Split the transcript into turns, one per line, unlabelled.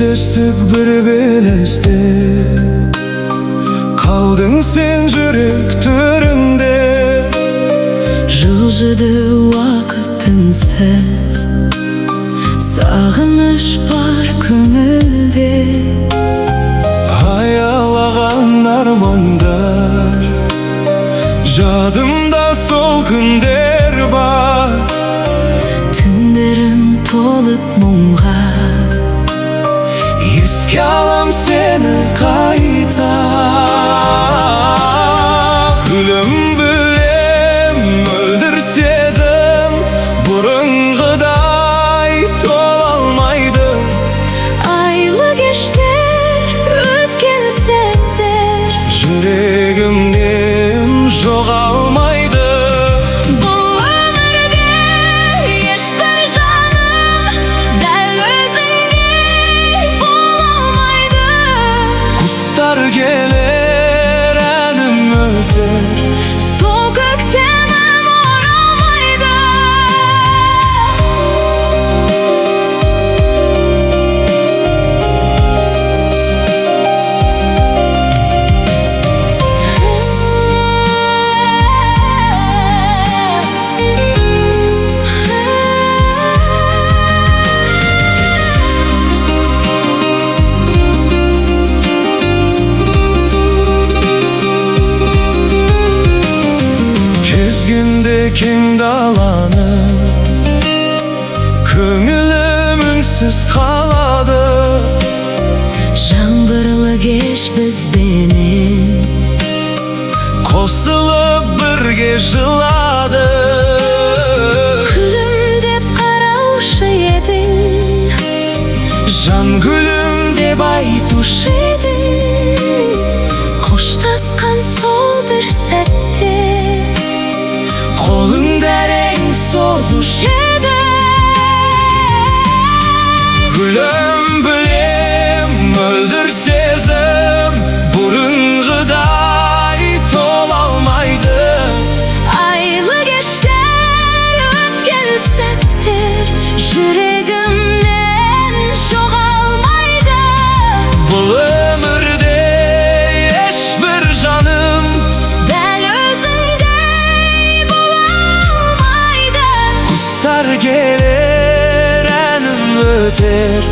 Кездестік бір белесте, қалдың сен жүрек төрінде.
Жылжыды уақытынсыз, сағыныш бар көңілде.
Аялаған армандар, жадымда сол күндер бар.
Түндерім толып мұңға,
еске алам сені қайта. Гүлім білем, мөлдір сезім, бұрынғыдай тола алмайды.
айлы кештер, өткен сәттер
жүрегімнен жоғалмайды.
Бұл өмірде ешбір жаным дәл өзіңдей бола алмайды.
Құстар келер, әнім өтер,
Сол көктемім оралмайды.
кезгенде кең даланы, көңілім үнсіз қалады.
Жаңбырлы кеш бізбенен
Қосылып бірге жылады.
күлімдеп қараушы едің,
жан гүлім
деп айтушы едің. Қоштасқан сол бір сәтте қолыңды әрең созушы едің.
гүлім білем, мөлдір сезім, бұрынғыдай тола алмайды.
Айлы кештер, өткен сәттер жүрегімнен жоғалмайды.
Бұл өмірде ешбір жаным
Дәл өзіңдей бола алмайды.
құстар келер, әнім өтер,